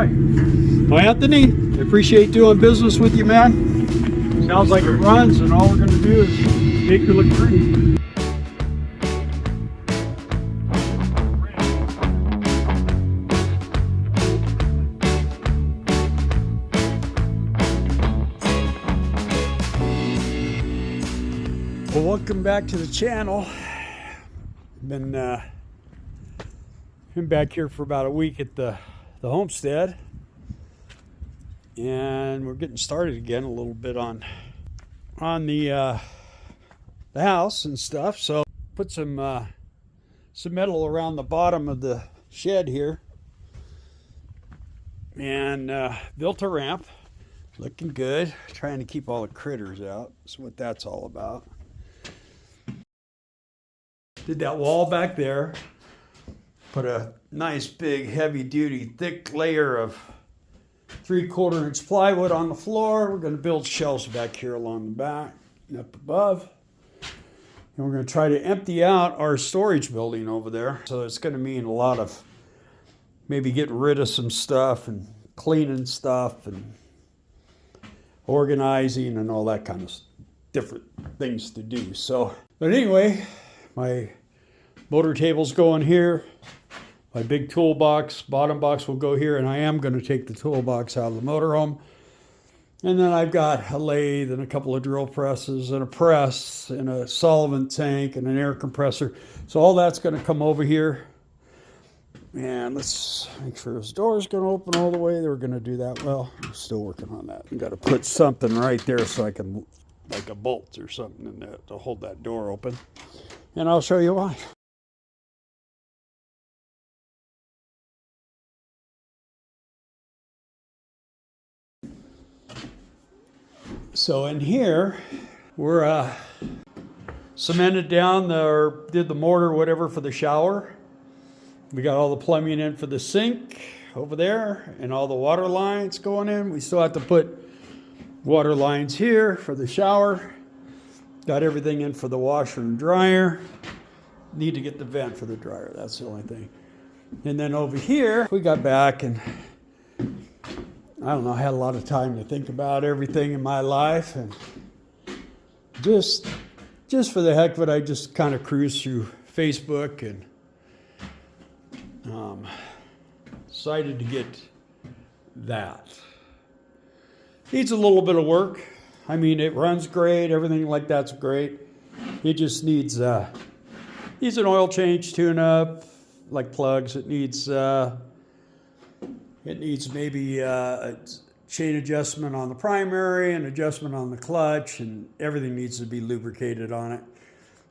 right. Well, Anthony, I appreciate doing business with you, man. Sounds like it runs, and all we're going to do is make you look pretty. Well, welcome back to the channel. Been back here for about a week at the Homestead, and we're getting started again a little bit on the house and stuff. So put some metal around the bottom of the shed here, and built a ramp. Looking good. Trying to keep all the critters out. That's what that's all about. Did that wall back there. Put a nice big heavy duty thick layer of 3/4 inch plywood on the floor. We're going to build shelves back here along the back and up above. And we're going to try to empty out our storage building over there. So it's going to mean a lot of maybe getting rid of some stuff and cleaning stuff and organizing and all that kind of different things to do. So, but anyway, my motor table's going here. My big toolbox, bottom box will go here, and I am going to take the toolbox out of the motorhome. And then I've got a lathe and a couple of drill presses and a press and a solvent tank and an air compressor. So all that's going to come over here. And let's make sure this door is going to open all the way. They're going to do that well. I'm still working on that. I've got to put something right there so I can, like a bolt or something in there to hold that door open. And I'll show you why. So in here, we're cemented down or did the mortar, whatever, for the shower. We got all the plumbing in for the sink over there and all the water lines going in. We still have to put water lines here for the shower. Got everything in for the washer and dryer. Need to get the vent for the dryer. That's the only thing. And then over here, we got back and I don't know, I had a lot of time to think about everything in my life, and just for the heck of it, I just kind of cruised through Facebook and decided to get that. Needs a little bit of work. I mean, it runs great, everything like that's great. It just needs an oil change, tune-up, like plugs. It needs maybe a chain adjustment on the primary, and adjustment on the clutch, and everything needs to be lubricated on it.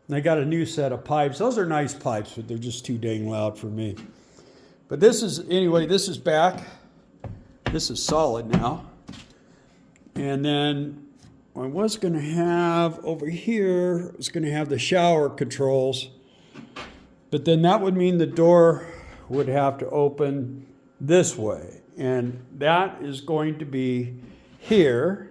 And I got a new set of pipes. Those are nice pipes, but they're just too dang loud for me. But this is back. This is solid now. And then I was going to have over here, I was going to have the shower controls. But then that would mean the door would have to open this way, and that is going to be here.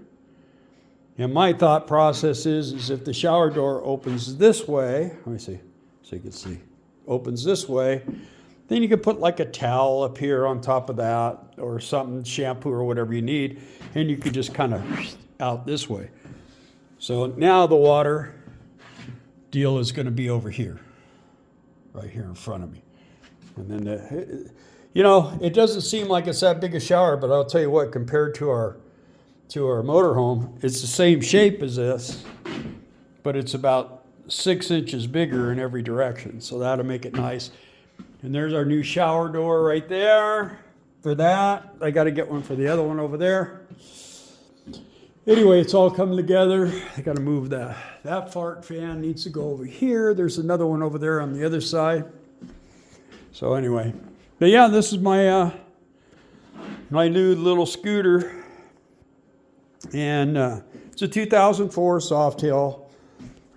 And my thought process is if the shower door opens this way, let me see, so you can see, opens this way, then you could put like a towel up here on top of that or something, shampoo or whatever you need, and you could just kind of out this way. So now the water deal is going to be over here, right here in front of me. And then you know, it doesn't seem like it's that big a shower, but I'll tell you what, compared to our motorhome, it's the same shape as this, but it's about 6 inches bigger in every direction. So that'll make it nice. And there's our new shower door right there for that. I got to get one for the other one over there. Anyway, it's all coming together. I got to move that fart fan needs to go over here. There's another one over there on the other side. So anyway. But yeah, this is my new little scooter, and it's a 2004 Softail,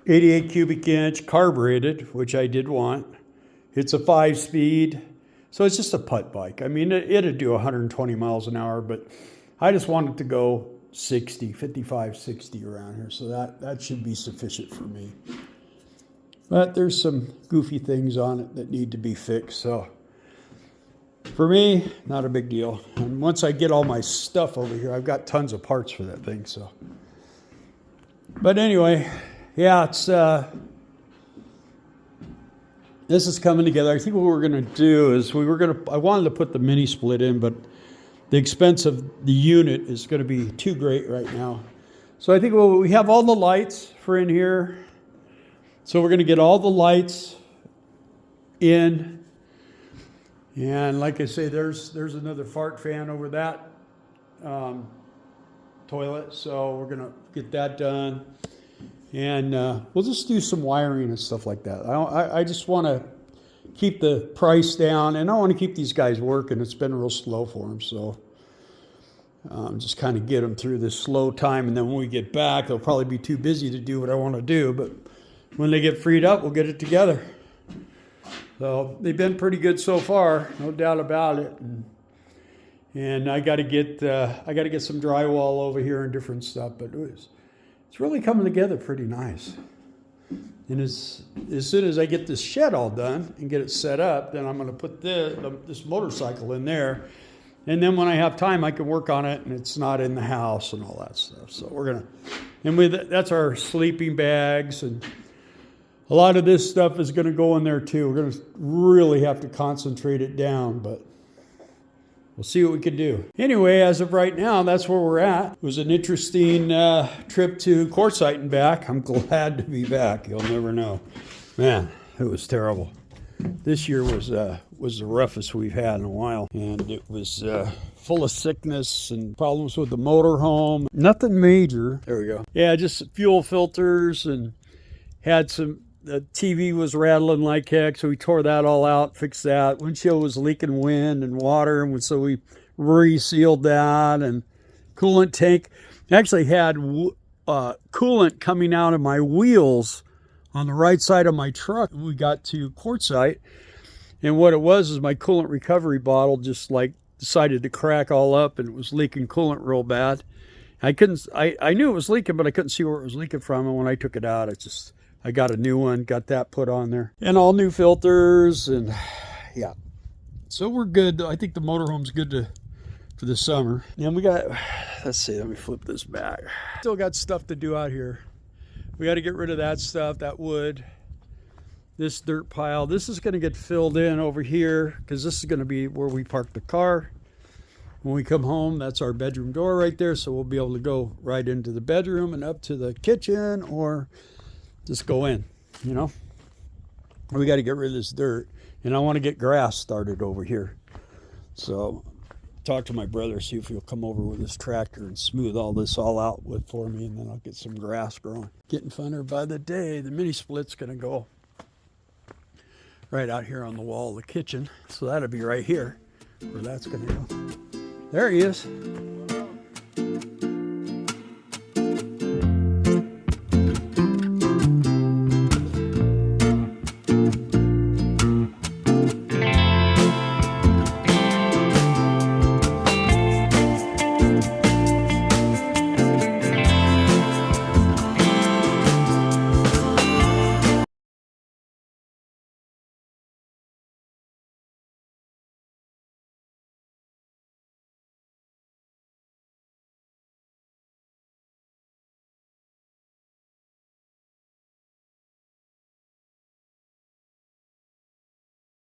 88 cubic inch, carbureted, which I did want. It's a 5-speed, so it's just a putt bike. I mean, it'd do 120 miles an hour, but I just wanted to go 60, 55, 60 around here, so that should be sufficient for me. But there's some goofy things on it that need to be fixed, so For me, not a big deal. And once I get all my stuff over here, I've got tons of parts for that thing. So, but anyway, yeah, it's this is coming together. I think what we're going to do is I wanted to put the mini split in, but the expense of the unit is going to be too great right now. So I think we have all the lights for in here. So we're going to get all the lights in. And like I say, there's another fart fan over that toilet. So we're going to get that done. And we'll just do some wiring and stuff like that. I just want to keep the price down. And I want to keep these guys working. It's been real slow for them. So just kind of get them through this slow time. And then when we get back, they'll probably be too busy to do what I want to do. But when they get freed up, we'll get it together. So they've been pretty good so far, no doubt about it. And I got to get some drywall over here and different stuff, but it's really coming together pretty nice. And as soon as I get this shed all done and get it set up, then I'm going to put this motorcycle in there. And then when I have time, I can work on it, and it's not in the house and all that stuff. So that's our sleeping bags, and a lot of this stuff is going to go in there too. We're going to really have to concentrate it down, but we'll see what we can do. Anyway, as of right now, that's where we're at. It was an interesting trip to Quartzsite and back. I'm glad to be back. You'll never know. Man, it was terrible. This year was the roughest we've had in a while, and it was full of sickness and problems with the motorhome. Nothing major. There we go. Yeah, just fuel filters, and had the TV was rattling like heck, so we tore that all out, fixed that. Windshield was leaking wind and water, and so we resealed that. And coolant tank, actually had coolant coming out of my wheels on the right side of my truck. We got to Quartzsite, and what it was is my coolant recovery bottle just like decided to crack all up, and it was leaking coolant real bad. I knew it was leaking, but I couldn't see where it was leaking from, and when I took it out, I got a new one, got that put on there, and all new filters, and yeah. So we're good. I think the motorhome's good for the summer. And we got, let's see, let me flip this back. Still got stuff to do out here. We got to get rid of that stuff, that wood, this dirt pile. This is going to get filled in over here because this is going to be where we park the car. When we come home, that's our bedroom door right there, so we'll be able to go right into the bedroom and up to the kitchen, or just go in, you know. We got to get rid of this dirt, and I want to get grass started over here. So talk to my brother, see if he'll come over with his tractor and smooth all this all out for me, and then I'll get some grass growing. Getting funner by the day. The mini split's going to go right out here on the wall of the kitchen, so that'll be right here where that's going to go. There he is.